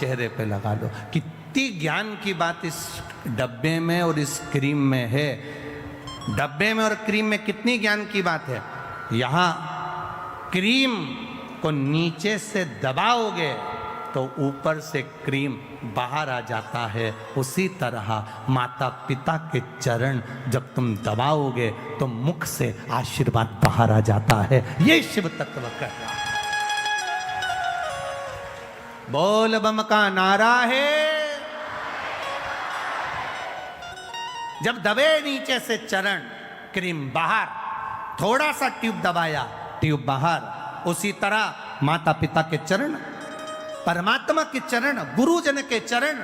चेहरे पे लगा लो। कितनी ज्ञान की बात इस डब्बे में और इस क्रीम में है। डब्बे में और क्रीम में कितनी ज्ञान की बात है। यहाँ क्रीम को नीचे से दबाओगे तो ऊपर से क्रीम बाहर आ जाता है। उसी तरह माता पिता के चरण जब तुम दबाओगे तो मुख से आशीर्वाद बाहर आ जाता है। ये शिव तत्व कह रहा है। बोल बम का नारा है। जब दबे नीचे से चरण, क्रीम बाहर, थोड़ा सा ट्यूब दबाया, ट्यूब बाहर। उसी तरह माता पिता के चरण, परमात्मा के चरण, गुरुजन के चरण,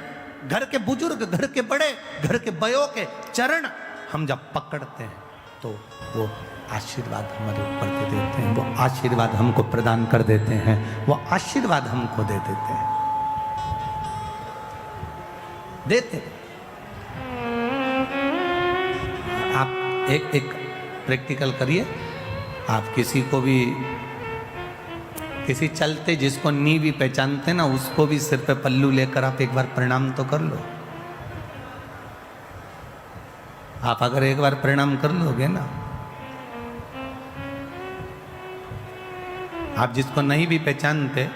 घर के बुजुर्ग, घर के बड़े, घर के बयों के चरण हम जब पकड़ते हैं तो वो आशीर्वाद हमारे ऊपर दे देते हैं। वो आशीर्वाद हमको प्रदान कर देते हैं। वो आशीर्वाद हमको दे देते हैं, देते। आप एक प्रैक्टिकल करिए। आप किसी को भी, किसी चलते जिसको नी भी पहचानते ना, उसको भी सिर पे पल्लू लेकर आप एक बार प्रणाम तो कर लो। आप अगर एक बार प्रणाम कर लोगे ना, आप जिसको नहीं भी पहचानते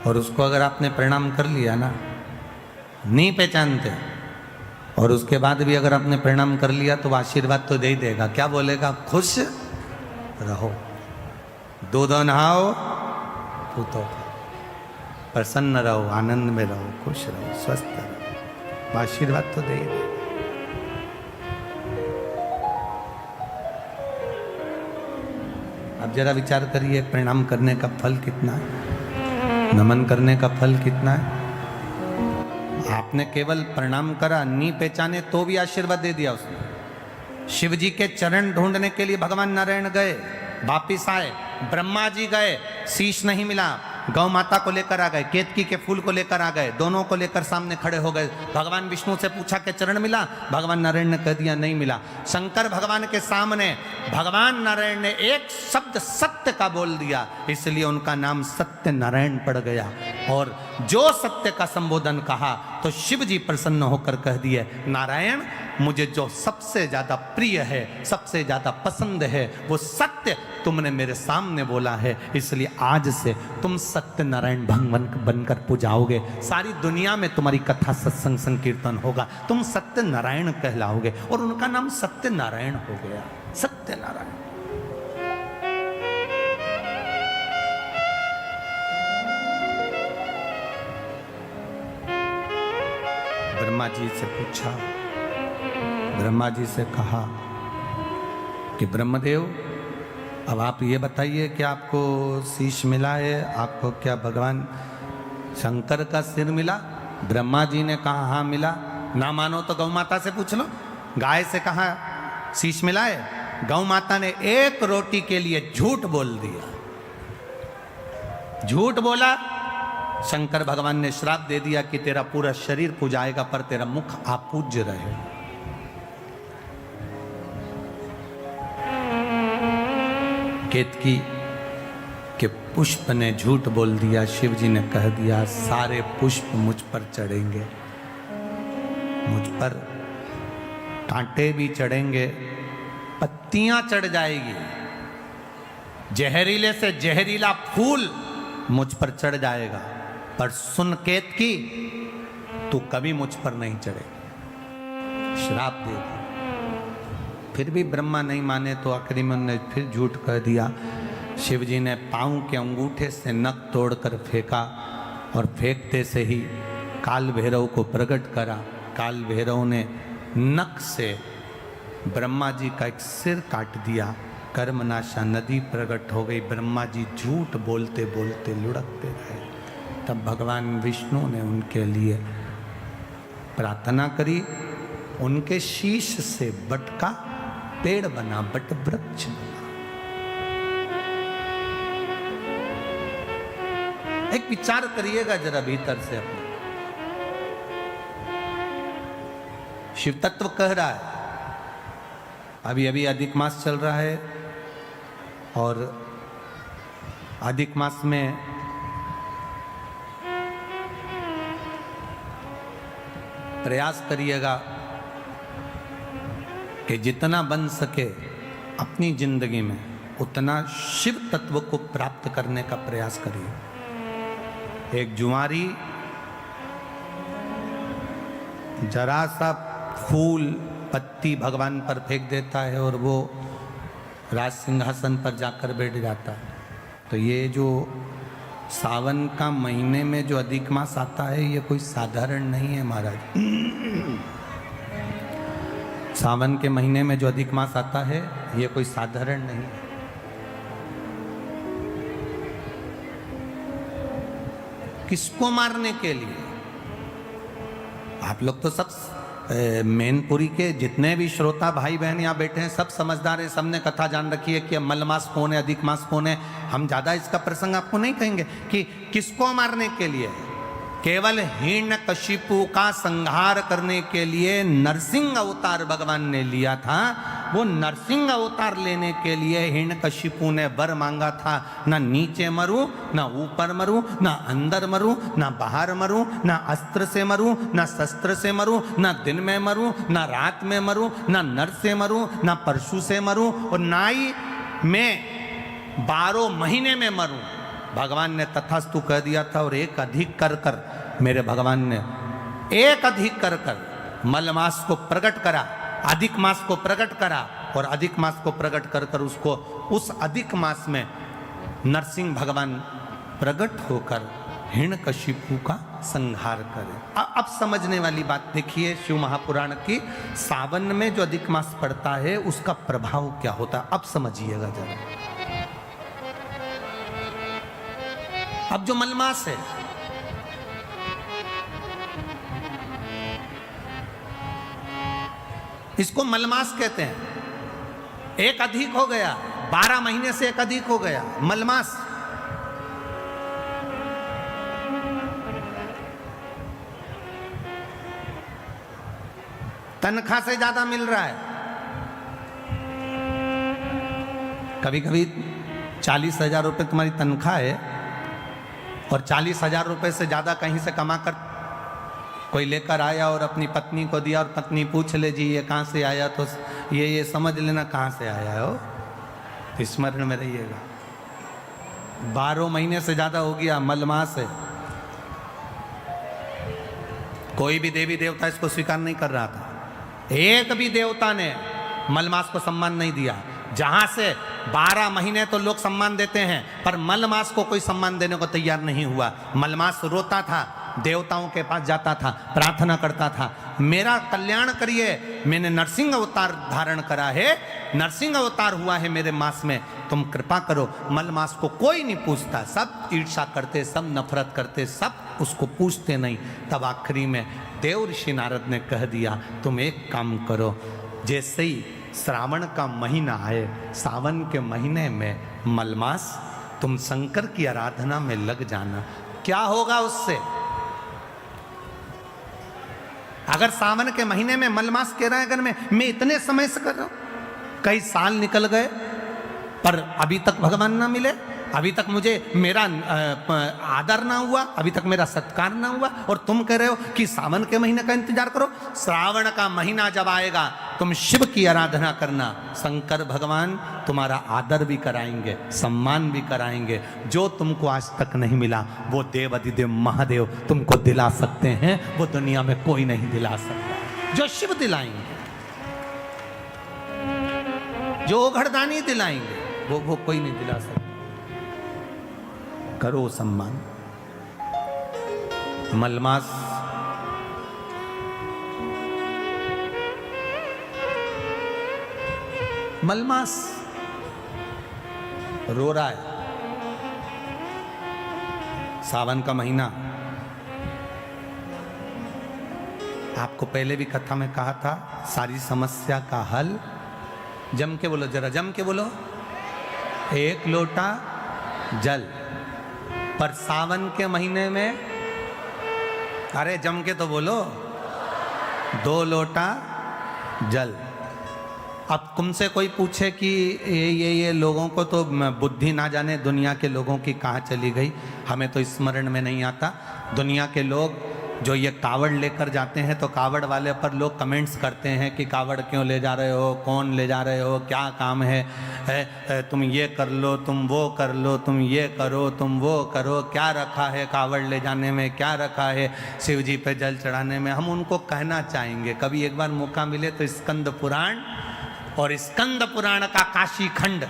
और उसको अगर आपने प्रणाम कर लिया ना, नहीं पहचानते और उसके बाद भी अगर आपने प्रणाम कर लिया तो आशीर्वाद तो दे ही देगा। क्या बोलेगा? खुश रहो, दूध नहाओ, पूतो, प्रसन्न रहो, आनंद में रहो, खुश रहो, स्वस्थ रहो। आशीर्वाद तो दे ही देगा। अब जरा विचार करिए, प्रणाम करने का फल कितना है, नमन करने का फल कितना है। आपने केवल प्रणाम करा, नहीं पहचाने तो भी आशीर्वाद दे दिया उसने। शिव जी के चरण ढूंढने के लिए भगवान नारायण गए, वापिस आए, ब्रह्मा जी गए, शीश नहीं मिला, गौ माता को लेकर आ गए, केतकी के फूल को लेकर आ गए, दोनों को लेकर सामने खड़े हो गए। भगवान विष्णु से पूछा कि चरण मिला? भगवान नारायण ने कह दिया नहीं मिला। शंकर भगवान के सामने भगवान नारायण ने एक शब्द सत्य का बोल दिया, इसलिए उनका नाम सत्य नारायण पड़ गया। और जो सत्य का संबोधन कहा तो शिव जी प्रसन्न होकर कह दिए, नारायण मुझे जो सबसे ज्यादा प्रिय है, सबसे ज्यादा पसंद है, वो सत्य तुमने मेरे सामने बोला है, इसलिए आज से तुम सत्य नारायण भगवान बनकर पूजाओगे। सारी दुनिया में तुम्हारी कथा, सत्संग, संकीर्तन होगा, तुम सत्य नारायण कहलाओगे। और उनका नाम सत्य नारायण हो गया, सत्य नारायण। ब्रह्मा जी से पूछा, ब्रह्मा जी से कहा कि ब्रह्मदेव अब आप ये बताइए कि आपको शीश मिला है, आपको क्या भगवान शंकर का सिर मिला? ब्रह्मा जी ने कहा हाँ मिला। ना मानो तो गौ माता से पूछ लो। गाय से कहा शीश मिला है, गौ माता ने एक रोटी के लिए झूठ बोल दिया, झूठ बोला। शंकर भगवान ने श्राप दे दिया कि तेरा पूरा शरीर पूजाएगा पर तेरा मुख अपूज्य रहे। केतकी के पुष्प ने झूठ बोल दिया। शिव जी ने कह दिया सारे पुष्प मुझ पर चढ़ेंगे, मुझ पर कांटे भी चढ़ेंगे, पत्तियां चढ़ जाएगी, जहरीले से जहरीला फूल मुझ पर चढ़ जाएगा, पर सुन केतकी तू कभी मुझ पर नहीं चढ़ेगा। श्राप दे दिया। फिर भी ब्रह्मा नहीं माने तो आखिरी में उन्होंने फिर झूठ कह दिया। शिव जी ने पाँव के अंगूठे से नख तोड़कर फेंका और फेंकते से ही काल भैरव को प्रकट करा। काल भैरव ने नख से ब्रह्मा जी का एक सिर काट दिया। कर्मनाशा नदी प्रकट हो गई। ब्रह्मा जी झूठ बोलते बोलते लुढ़कते रहे। तब भगवान विष्णु ने उनके लिए प्रार्थना करी। उनके शीश से बट का पेड़ बना, बट वृक्ष बना। एक विचार करिएगा जरा भीतर से अपने। शिव तत्व कह रहा है, अभी अभी अधिक मास चल रहा है और अधिक मास में प्रयास करिएगा कि जितना बन सके अपनी जिंदगी में उतना शिव तत्व को प्राप्त करने का प्रयास करिए। एक जुआरी जरा सा फूल पत्ती भगवान पर फेंक देता है और वो राज सिंहासन पर जाकर बैठ जाता है। तो ये जो सावन का महीने में जो अधिक मास आता है ये कोई साधारण नहीं है महाराज। सावन के महीने में जो अधिक मास आता है ये कोई साधारण नहीं है। किसको मारने के लिए? आप लोग तो सब मैनपुरी के जितने भी श्रोता भाई बहन यहाँ बैठे हैं सब समझदार हैं, सबने कथा जान रखी है कि मल मास कौन है, अधिक मास कौन है। हम ज़्यादा इसका प्रसंग आपको नहीं कहेंगे कि किसको मारने के लिए। केवल हिरण्यकशिपु का संहार करने के लिए नरसिंह अवतार भगवान ने लिया था। वो नरसिंह अवतार लेने के लिए हिरण्यकशिपु ने वर मांगा था, ना नीचे मरूं, ना ऊपर मरूं, ना अंदर मरूं, ना बाहर मरूं, ना अस्त्र से मरूं, ना शस्त्र से मरूं, ना दिन में मरूं, ना रात में मरूं, ना नर से मरूं, ना परशु से मरूं, और ना ही मैं 12 महीने में मरूं। भगवान ने तथास्तु कह दिया था। और एक अधिक कर कर मेरे भगवान ने एक अधिक कर कर मलमास को प्रकट करा, अधिक मास को प्रकट करा, और अधिक मास को प्रकट कर कर उसको उस अधिक मास में नरसिंह भगवान प्रकट होकर हिरण्यकशिपु का संहार करे। अब समझने वाली बात देखिए शिव महापुराण की। सावन में जो अधिक मास पड़ता है उसका प्रभाव क्या होता है, अब समझिएगा जरा। अब जो मलमास है इसको मलमास कहते हैं। एक अधिक हो गया, 12 महीने से एक अधिक हो गया मलमास। तनख्वाह से ज्यादा मिल रहा है। कभी कभी 40,000 रुपये तुम्हारी तनख्वाह है और 40,000 रुपये से ज़्यादा कहीं से कमा कर कोई लेकर आया और अपनी पत्नी को दिया, और पत्नी पूछ ले जी ये कहाँ से आया, तो ये समझ लेना कहाँ से आया हो, स्मरण में रहिएगा। 12 महीने से ज़्यादा हो गया मलमास है। कोई भी देवी देवता इसको स्वीकार नहीं कर रहा था। एक भी देवता ने मलमास को सम्मान नहीं दिया। जहां से 12 महीने तो लोग सम्मान देते हैं, पर मलमास को कोई सम्मान देने को तैयार नहीं हुआ। मलमास रोता था, देवताओं के पास जाता था, प्रार्थना करता था, मेरा कल्याण करिए, मैंने नरसिंह अवतार धारण करा है, नरसिंह अवतार हुआ है मेरे मास में, तुम कृपा करो। मलमास को कोई नहीं पूछता, सब ईर्ष्या करते, सब नफरत करते, सब उसको पूछते नहीं। तब आखिरी में देव ऋषि नारद ने कह दिया तुम एक काम करो, जैसे ही श्रावण का महीना आए, सावन के महीने में मलमास, तुम शंकर की आराधना में लग जाना। क्या होगा उससे? अगर सावन के महीने में मलमास कह रहा है, अगर मैं इतने समय से कर रहा हूं, कई साल निकल गए पर अभी तक भगवान ना मिले, अभी तक मुझे मेरा आदर ना हुआ, अभी तक मेरा सत्कार ना हुआ, और तुम कह रहे हो कि सावन के महीने का इंतजार करो। श्रावण का महीना जब आएगा तुम शिव की आराधना करना, शंकर भगवान तुम्हारा आदर भी कराएंगे, सम्मान भी कराएंगे। जो तुमको आज तक नहीं मिला वो देव अधिदेव महादेव तुमको दिला सकते हैं, वो दुनिया में कोई नहीं दिला सकता। जो शिव दिलाएंगे, जो घरदानी दिलाएंगे, वो कोई नहीं दिला सकता। करो सम्मान। मलमास मलमास रो रहा है। सावन का महीना, आपको पहले भी कथा में कहा था, सारी समस्या का हल, जम के बोलो, जरा जम के बोलो, 1 लोटा जल। पर सावन के महीने में, अरे जम के तो बोलो, 2 लोटा जल। अब तुमसे कोई पूछे कि ये लोगों को तो बुद्धि ना जाने दुनिया के लोगों की कहाँ चली गई, हमें तो स्मरण में नहीं आता। दुनिया के लोग जो ये कावड़ लेकर जाते हैं तो कावड़ वाले पर लोग कमेंट्स करते हैं कि कावड़ क्यों ले जा रहे हो, कौन ले जा रहे हो, क्या काम है, तुम ये कर लो, तुम वो कर लो, तुम ये करो, तुम वो करो, क्या रखा है कावड़ ले जाने में, क्या रखा है शिव जी पे जल चढ़ाने में। हम उनको कहना चाहेंगे कभी एक बार मौका मिले तो स्कंद पुराण और स्कंद पुराण का काशी खंड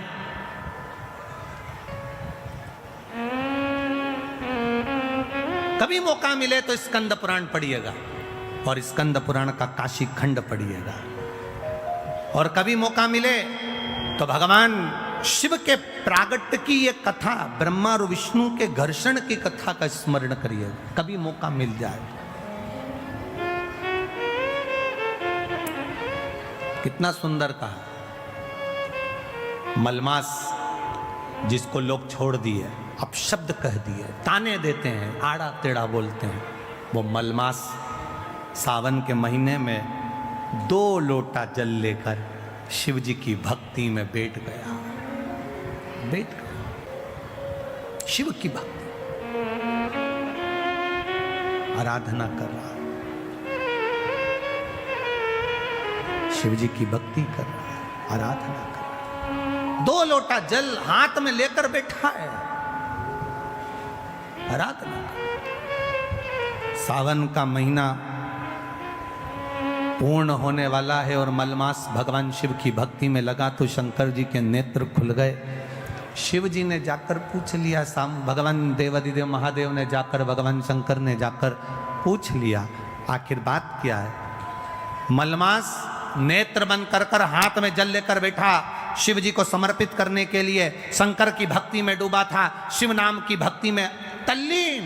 कभी मौका मिले तो स्कंद पुराण पढ़िएगा और स्कंद पुराण का काशी खंड पढ़िएगा। और कभी मौका मिले तो भगवान शिव के प्रागट्य की ये कथा, ब्रह्मा और विष्णु के घर्षण की कथा का स्मरण करिएगा, कभी मौका मिल जाए। कितना सुंदर कहा। मलमास जिसको लोग छोड़ दिए, अपशब्द कह दिए, ताने देते हैं, आड़ा टेढ़ा बोलते हैं, वो मलमास सावन के महीने में 2 लोटा जल लेकर शिव जी की भक्ति में बैठ गया। शिव की भक्ति, आराधना कर रहा है, शिव जी की भक्ति कर रहा है, आराधना कर रहा है। 2 लोटा जल हाथ में लेकर बैठा है, आराधना। सावन का महीना पूर्ण होने वाला है और मलमास भगवान शिव की भक्ति में लगा तो शंकर जी के नेत्र खुल गए। शिव जी ने जाकर पूछ लिया, भगवान देवादिदेव महादेव ने जाकर, भगवान शंकर ने जाकर पूछ लिया आखिर बात क्या है। मलमास नेत्र बंद कर कर हाथ में जल लेकर बैठा, शिव जी को समर्पित करने के लिए शंकर की भक्ति में डूबा था, शिव नाम की भक्ति में तल्लीन।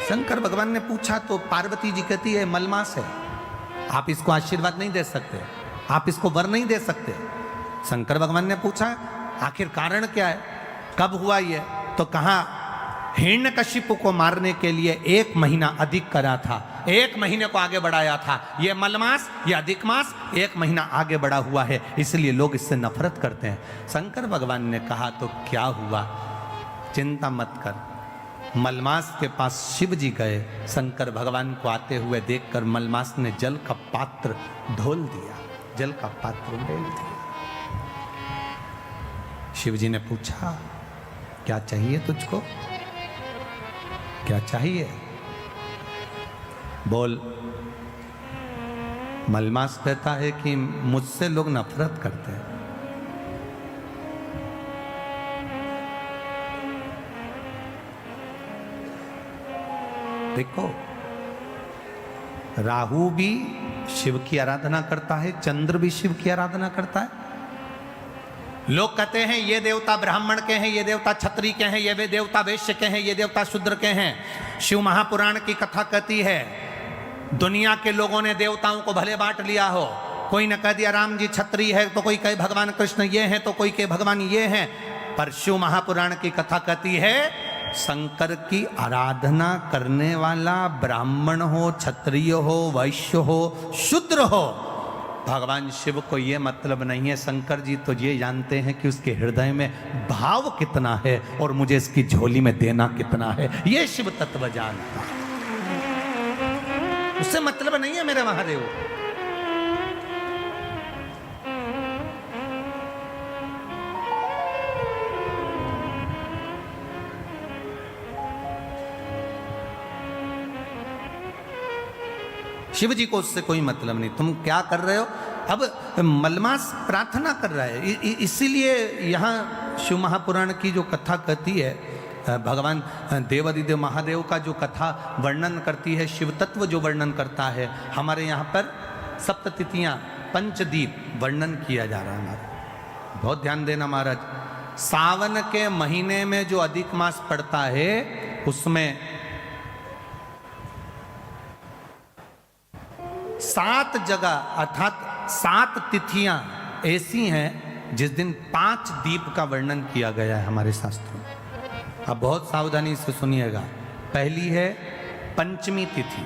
शंकर भगवान ने पूछा तो पार्वती जी कहती है मलमास है, आप इसको आशीर्वाद नहीं दे सकते, आप इसको वर नहीं दे सकते। शंकर भगवान ने पूछा आखिर कारण क्या है, कब हुआ ये, तो कहा हिरण्यकशिपु को मारने के लिए 1 महीना अधिक करा था, 1 महीने को आगे बढ़ाया था। ये मलमास, ये अधिक मास 1 महीना आगे बढ़ा हुआ है, इसलिए लोग इससे नफरत करते हैं। शंकर भगवान ने कहा तो क्या हुआ, चिंता मत कर। मलमास के पास शिव जी गए, शंकर भगवान को आते हुए देखकर मलमास ने जल का पात्र ढोल दिया, जल का पात्र ढोल दिया। शिव जी ने पूछा क्या चाहिए तुझको, क्या चाहिए, बोल। मलमास कहता है कि मुझसे लोग नफरत करते हैं। देखो, राहु भी शिव की आराधना करता है, चंद्र भी शिव की आराधना करता है। लोग कहते हैं ये देवता ब्राह्मण के हैं, ये देवता क्षत्रिय के हैं, ये वे देवता वैश्य के हैं, ये देवता शूद्र के हैं। शिव महापुराण की कथा कहती है दुनिया के लोगों ने देवताओं को भले बांट लिया हो, कोई ने कह दिया राम जी क्षत्रिय है, तो कोई कहे भगवान कृष्ण ये हैं, तो कोई कहे भगवान ये हैं। पर शिव महापुराण की कथा कहती है शंकर की आराधना करने वाला ब्राह्मण हो, क्षत्रिय हो, वैश्य हो, शूद्र हो, भगवान शिव को ये मतलब नहीं है। शंकर जी तो ये जानते हैं कि उसके हृदय में भाव कितना है और मुझे इसकी झोली में देना कितना है, ये शिव तत्व जानता है। उससे मतलब नहीं है मेरे महादेव। शिव जी को उससे कोई मतलब नहीं, तुम क्या कर रहे हो। अब मलमास प्रार्थना कर रहा है, इसीलिए यहाँ शिव महापुराण की जो कथा कहती है, भगवान देवादिदेव महादेव का जो कथा वर्णन करती है, शिव तत्व जो वर्णन करता है, हमारे यहाँ पर सप्ततिथियाँ पंचदीप वर्णन किया जा रहा है। हमारा बहुत ध्यान देना महाराज। सावन के महीने में जो अधिक मास पड़ता है उसमें 7 जगह अर्थात 7 तिथियां ऐसी हैं जिस दिन 5 दीप का वर्णन किया गया है हमारे शास्त्रों में। अब बहुत सावधानी से सुनिएगा। पहली है पंचमी तिथि,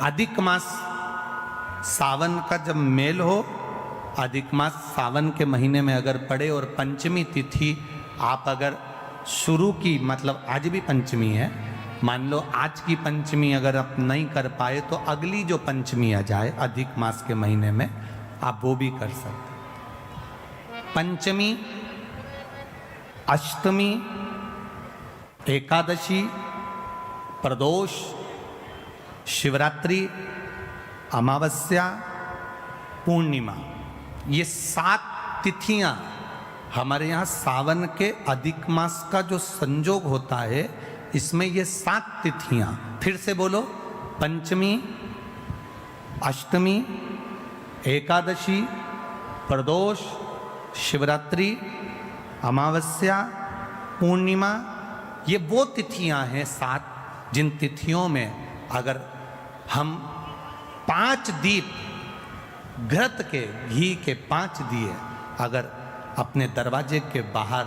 अधिक मास सावन का जब मेल हो, अधिक मास सावन के महीने में अगर पड़े और पंचमी तिथि आप अगर शुरू की, मतलब आज भी पंचमी है, मान लो आज की पंचमी अगर आप नहीं कर पाए तो अगली जो पंचमी आ जाए अधिक मास के महीने में, आप वो भी कर सकते। पंचमी, अष्टमी, एकादशी, प्रदोष, शिवरात्रि, अमावस्या, पूर्णिमा, ये 7 तिथियां हमारे यहाँ सावन के अधिक मास का जो संजोग होता है, इसमें ये 7 तिथियां, फिर से बोलो, पंचमी, अष्टमी, एकादशी, प्रदोष, शिवरात्रि, अमावस्या, पूर्णिमा, ये वो तिथियां हैं 7, जिन तिथियों में अगर हम 5 दीप घृत के, घी के 5 दिए अगर अपने दरवाजे के बाहर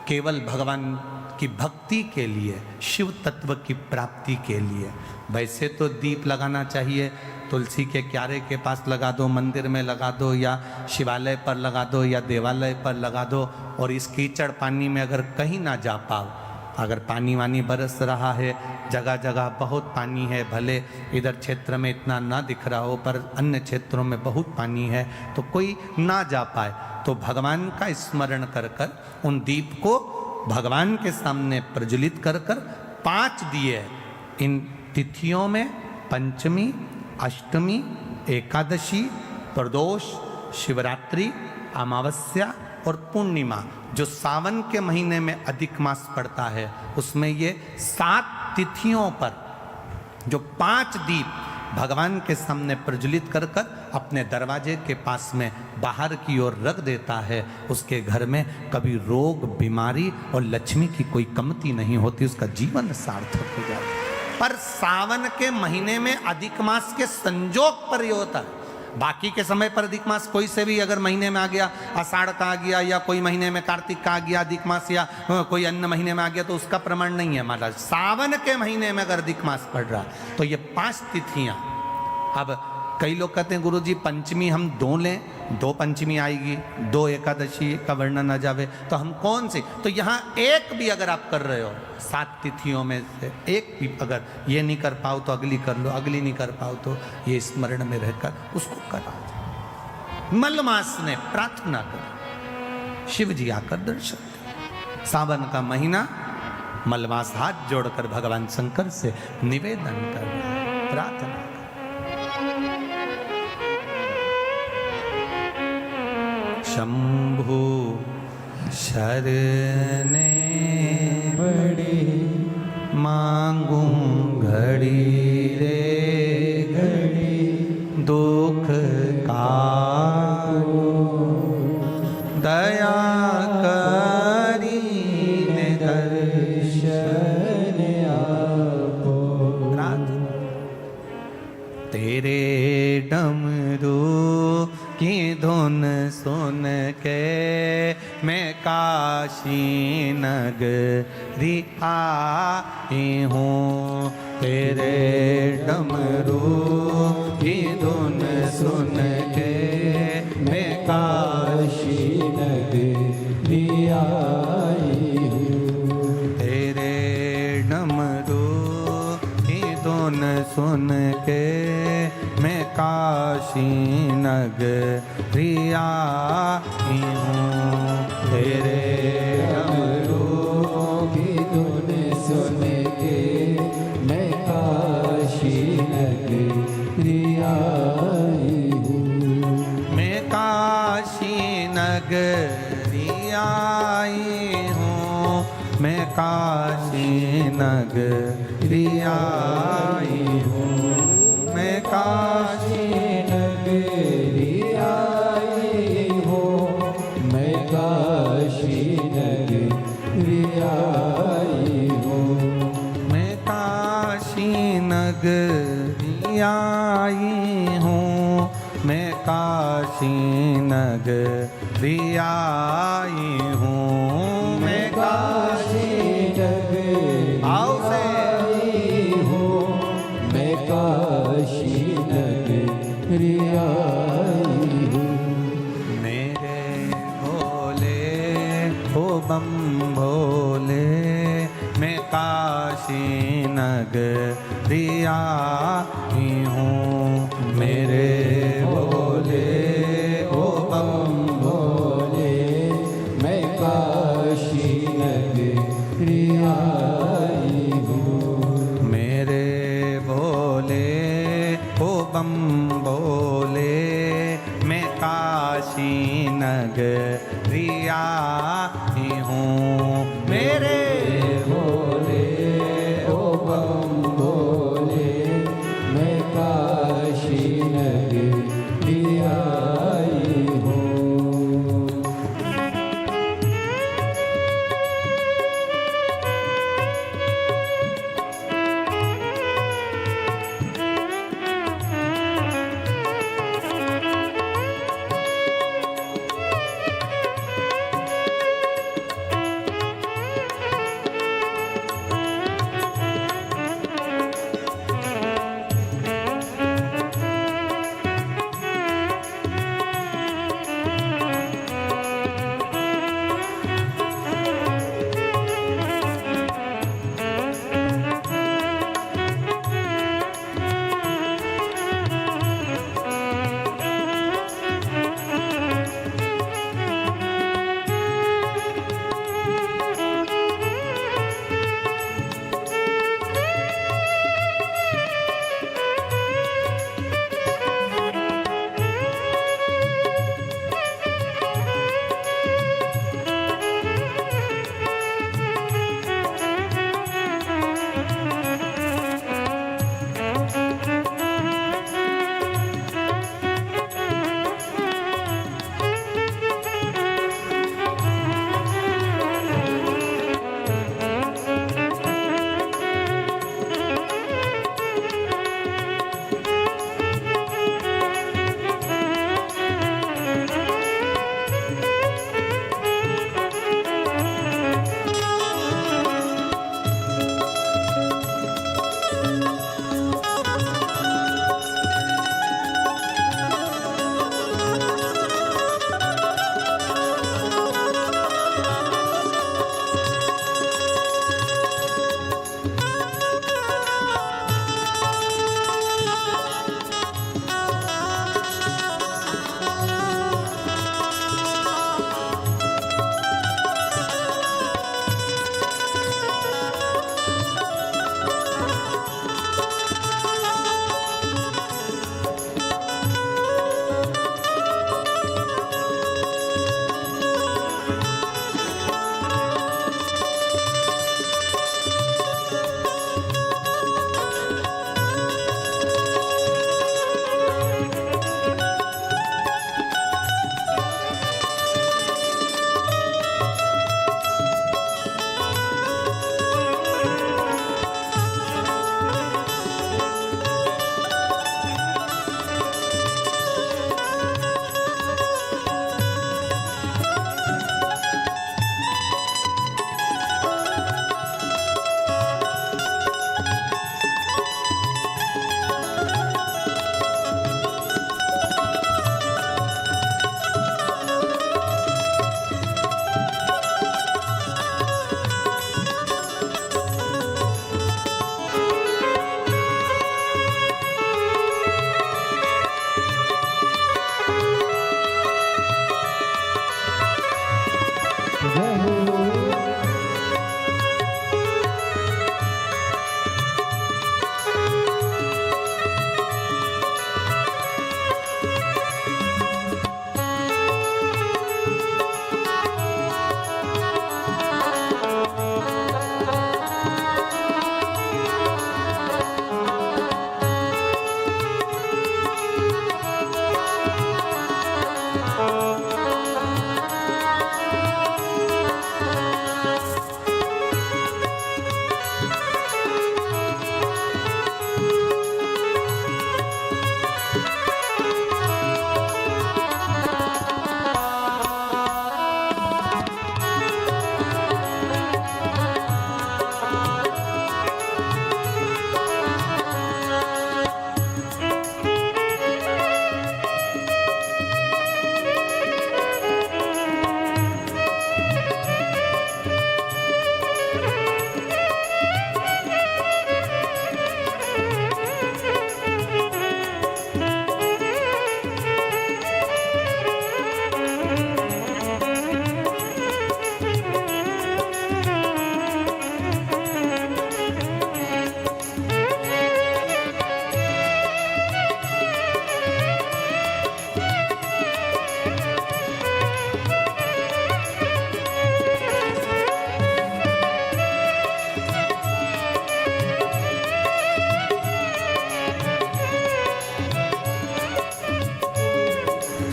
केवल भगवान की भक्ति के लिए, शिव तत्व की प्राप्ति के लिए, वैसे तो दीप लगाना चाहिए, तुलसी के क्यारे के पास लगा दो, मंदिर में लगा दो, या शिवालय पर लगा दो, या देवालय पर लगा दो, और इस कीचड़ पानी में अगर कहीं ना जा पाओ, अगर पानी वानी बरस रहा है, जगह जगह बहुत पानी है, भले इधर क्षेत्र में इतना ना दिख रहा हो पर अन्य क्षेत्रों में बहुत पानी है, तो कोई ना जा पाए तो भगवान का स्मरण कर कर उन दीप को भगवान के सामने प्रज्वलित कर कर 5 दिए इन तिथियों में, पंचमी, अष्टमी, एकादशी, प्रदोष, शिवरात्रि, अमावस्या और पूर्णिमा, जो सावन के महीने में अधिक मास पड़ता है, उसमें ये 7 तिथियों पर जो 5 दीप भगवान के सामने प्रज्वलित कर कर अपने दरवाजे के पास में बाहर की ओर रख देता है, उसके घर में कभी रोग, बीमारी और लक्ष्मी की कोई कमती नहीं होती, उसका जीवन सार्थक हो जाता है। पर सावन के महीने में अधिक मास के संजोग पर ये होता है, बाकी के समय पर अधिक मास कोई से भी अगर महीने में आ गया, आषाढ़ का आ गया, या कोई महीने में कार्तिक का आ गया अधिक मास, या कोई अन्य महीने में आ गया, तो उसका प्रमाण नहीं है महाराज। सावन के महीने में अगर अधिक मास पड़ रहा तो ये 5 तिथियां। अब कई लोग कहते हैं गुरुजी पंचमी हम 2 लें, 2 पंचमी आएगी, 2 एकादशी का वर्णन आ जावे, तो हम कौन सी? तो यहाँ एक भी अगर आप कर रहे हो 7 तिथियों में से एक भी अगर ये नहीं कर पाओ तो अगली कर लो, अगली नहीं कर पाओ तो ये स्मरण में रहकर उसको करा। मलमास ने प्रार्थना कर, शिव जी आकर दर्शन दे। सावन का महीना, मलमास हाथ जोड़कर भगवान शंकर से निवेदन कर, प्रार्थना कर। शंभु शरणे बड़े मांगू घड़ी रे घड़ी दुख कारो, दया करी ने दर्शन आपो। तेरे डमरू की धुन सुन के मैं काशी नगरी आई हूँ, तेरे डमरू की धुन सुन के मैं काशी नगरी आई हूँ, तेरे डमरू की धुन सुन के मैं काशी नगरी आई हूँ, तेरे डमरू की धुन सुन के मैं काशी नगरी आई हूँ, मैं काशी नगरी आई हूँ, मैं काशी नगरी आई हूँ, मैं काशी नगरी आई हूँ, मैं काशी नगरी आई हूँ, मैं काशी नगरी आई हूँ, मैं काशी नगरी आई हूँ, मैं काशी नगरी आओ से आई हूँ, मैं काशी नगरी आई हूँ। मेरे भोले हो बम भोले, मैं काशी नगरी आई हूँ। मेरे भोले हो बम भोले मैं काशी नगरी आई हूँ। मेरे भोले हो बम भोले, मैं काशी नगरी आई हूँ। मेरे भोले ओ बम भोले मैं काशी नगरी आई हूँ।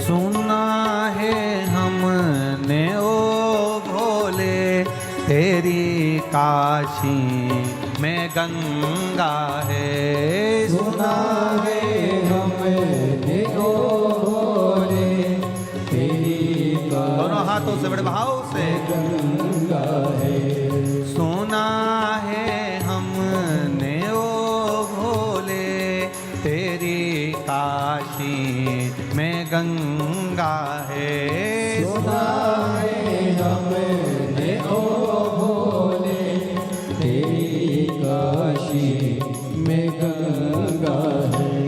सुना है हमने ओ भोले तेरी काशी में गंगा है। सुना है हमने ओ भोले तेरी दोनों हाथों से बड़े भाव से गंगा है। सुना है हमने ओ भोले तेरी काशी में गंगा है। सुना है हमने ओ भोले तेरी काशी में गंगा है।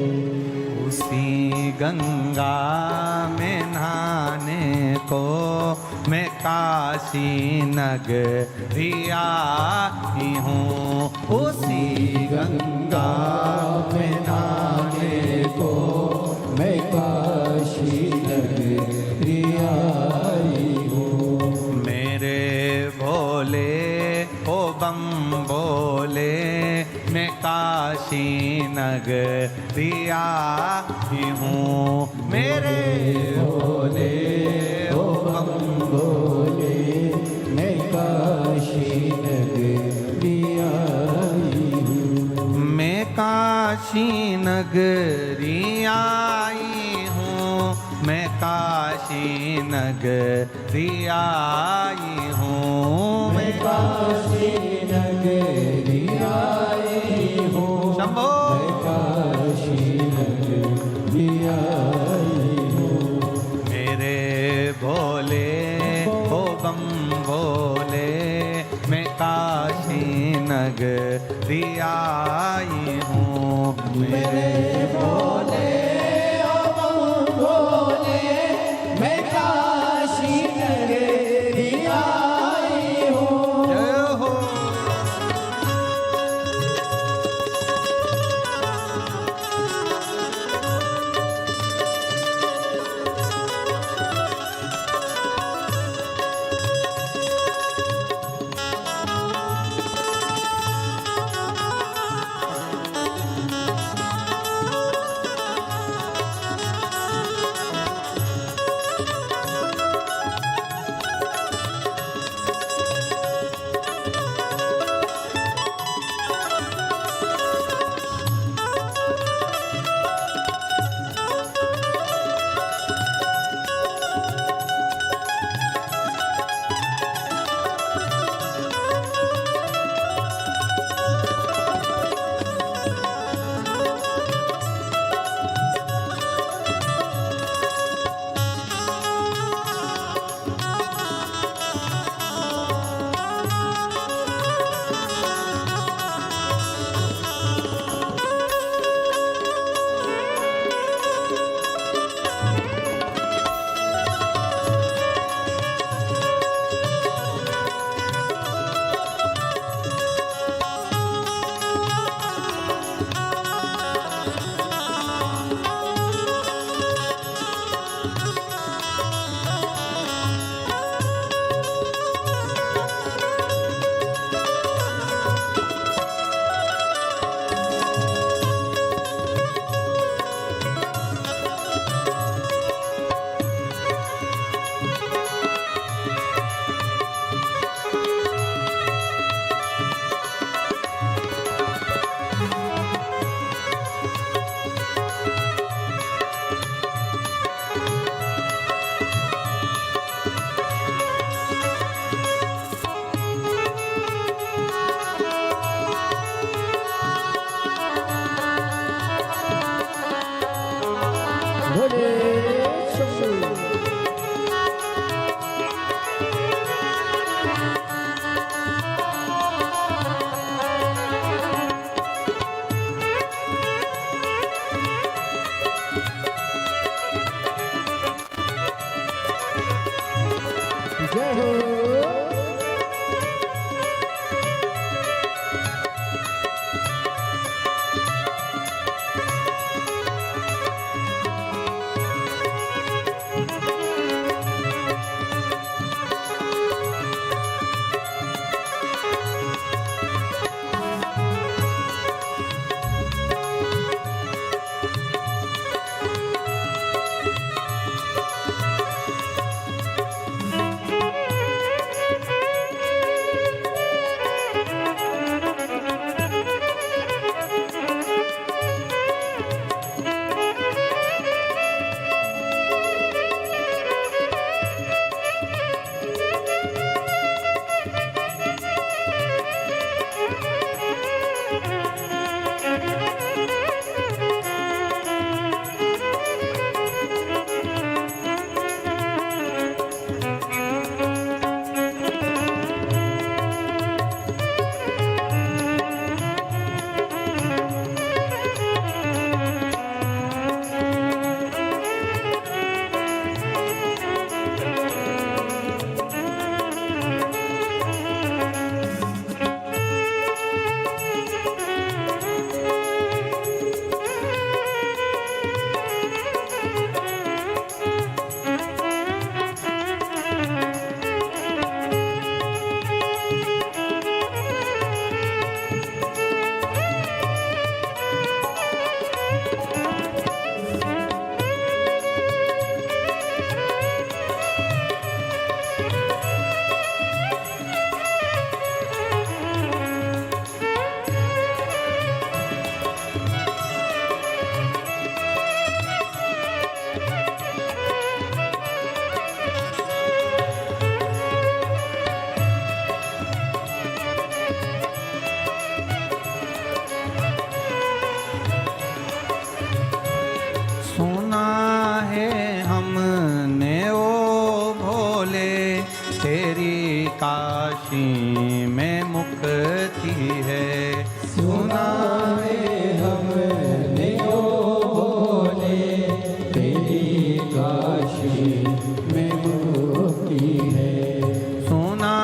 उसी गंगा में नहाने को मैं काशी नगरी आई हूँ। उसी गंगा में नहाने को मैं काशी नगरी आई हूँ। मेरे भोले ओ बम बोले मैं काशी नगरी आई हूँ। मेरे भोले ओ बम बोले मैं काशी नगरी आई हूँ। मैं काशी नगरी आई हूँ। मैं काशी नगरी आई हूँ। मैं काशी नगरी आई हूँ। शंभो मैं काशी नगरी आई हूँ। मेरे भोले ओ बम भोले मैं काशी नगरी आई हूँ। मेरे भोले ओ बम भोले मैं काशी नगरी आई हूँ। जय हो। काशी में मुक्ति है। सुना है हमने ओ भोले, तेरी काशी में मुक्ति है। सुना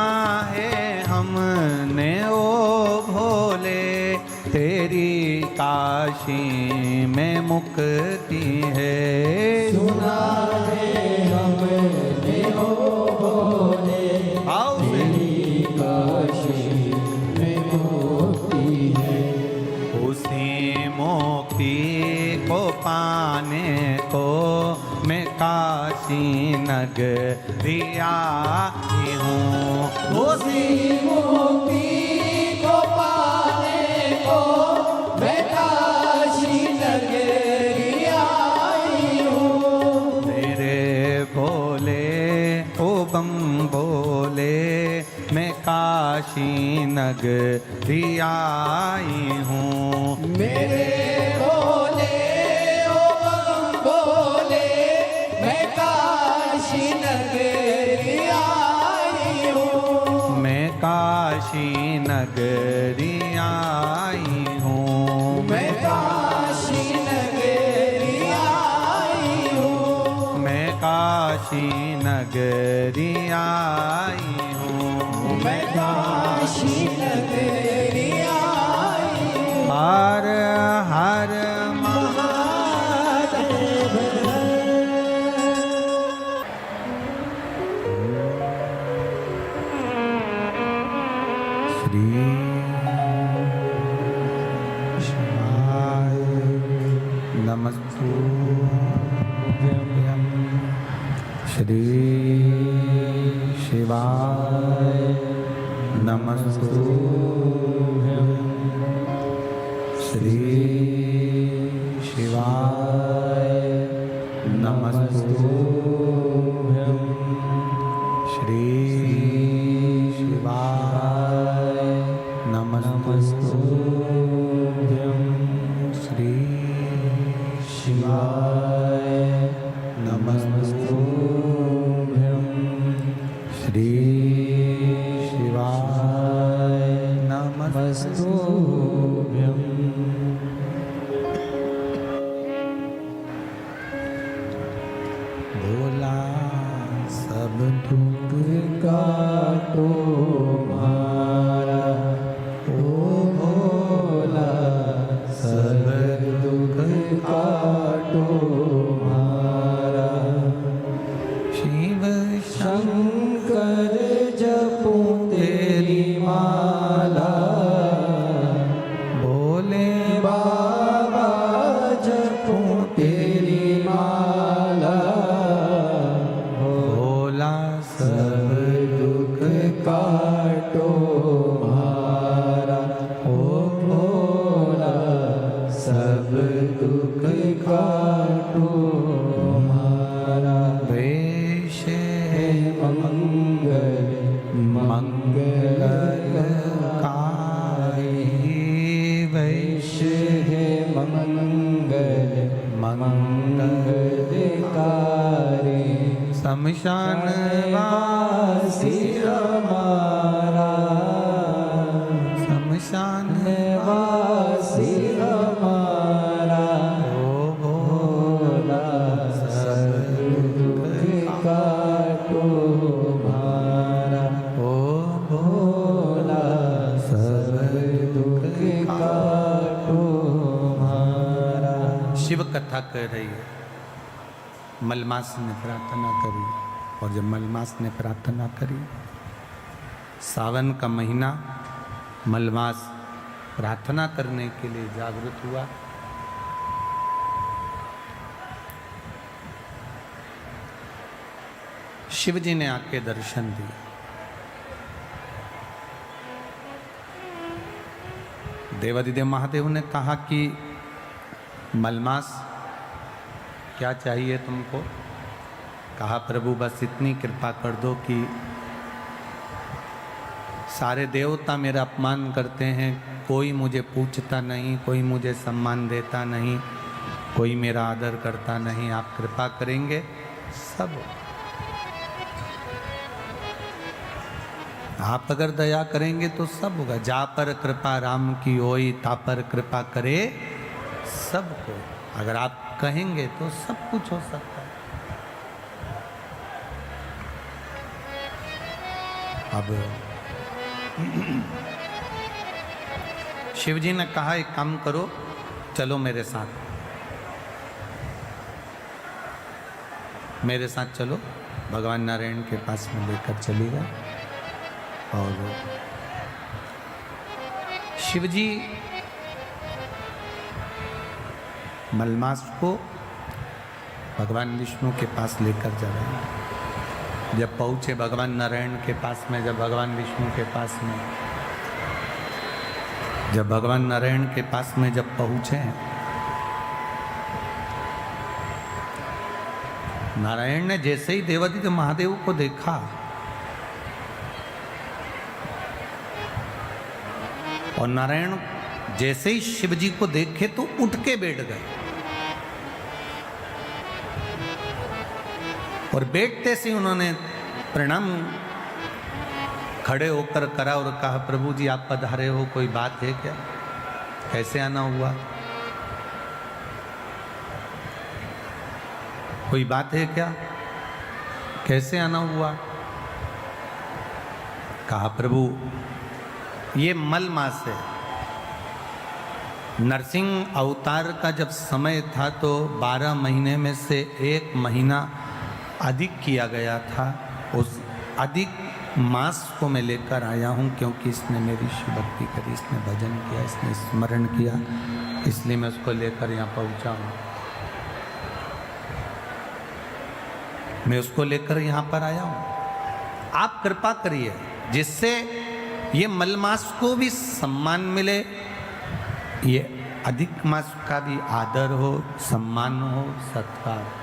है हमने ओ भोले, तेरी काशी में मुक्ति है। सुना है हमने ओ भोले, आओ तेरी काशी में मुक्ति है। उसी मुक्ति को पाने को मैं काशी नगरी आई हूँ। उसी मुक्ति को पाने को मैं काशी नगरी आई हूँ। मेरे भोले ओ बम भोले, मैं काशी नगरी आई हूँ। मेरे भोले ओ बम भोले, मैं काशी नगरी आई हूँ। मैं काशी नगरी आई हूँ। मैं काशी नगरी आई हूँ। मैं काशी नगरी आई हूँ। मैं काशी नगरी आई हूँ। हर हर महादेव श्री शिवाय नमस्तुभ्यं। श्री शिवाय नमस्तुभ्यं। श्री शिवाय नमस्तुभ्यं। श्री शिवाय नमस्तुभ्यं। श्री शिवाय नमस्तुभ्यं। श्री शिवाय नमस्तुभ्यं। भोला सब दुख काटो मारा, ओ भोला सब दुख काटो मारा। शिव शंकर जपूं तेरी माला, भोले बाबा जपूं तेरी माला। भोला सब दुख काटो मारा, ओ भोला सब दुख काटो मारा। वेश हे मंगल मंगलकारी, वैश हे मंगल मंगलकारी। शमशान वासी हमारा, शमशान वासी हमारा। ओ भोला सब दुख काटो मारा, ओ भोला सब दुख काटो मारा। शिव कथा कह रही है। मलमास ने प्रार्थना करी, और जब मलमास ने प्रार्थना करी, सावन का महीना मलमास प्रार्थना करने के लिए जागृत हुआ। शिव जी ने आके दर्शन दिए। देवादिदेव महादेव ने कहा कि मलमास क्या चाहिए तुमको? कहा प्रभु बस इतनी कृपा कर दो कि सारे देवता मेरा अपमान करते हैं, कोई मुझे पूछता नहीं, कोई मुझे सम्मान देता नहीं, कोई मेरा आदर करता नहीं। आप कृपा करेंगे सब। आप अगर दया करेंगे तो सब होगा। जा पर कृपा राम की होई, ता पर कृपा करे सबको। अगर आप कहेंगे तो सब कुछ हो सकता है। अब शिव जी ने कहा एक काम करो, चलो मेरे साथ, मेरे साथ चलो। भगवान नारायण के पास में लेकर चली गए और शिव जी मलमास को भगवान विष्णु के पास लेकर जा रहे हैं। जब पहुंचे भगवान नारायण के पास में, जब भगवान विष्णु के पास में, जब भगवान नारायण के पास में जब पहुंचे, नारायण ने जैसे ही देवादित्य महादेव को देखा और नारायण जैसे ही शिव जी को देखे तो उठ के बैठ गए और बैठते से उन्होंने प्रणाम खड़े होकर करा और कहा, प्रभु जी आप पधारे हो, कोई बात है क्या? कैसे आना हुआ? कोई बात है क्या? कैसे आना हुआ? कहा, प्रभु ये मल मास है। नरसिंह अवतार का जब समय था तो 12 महीने में से 1 महीना अधिक किया गया था। उस अधिक मास को मैं लेकर आया हूँ क्योंकि इसने मेरी शिव भक्ति करी, इसने भजन किया, इसने स्मरण किया, इसलिए मैं उसको लेकर यहाँ पहुँचा हूँ। मैं उसको लेकर यहाँ पर आया हूँ। आप कृपा करिए जिससे ये मलमास को भी सम्मान मिले, ये अधिक मास का भी आदर हो, सम्मान हो, सत्कार।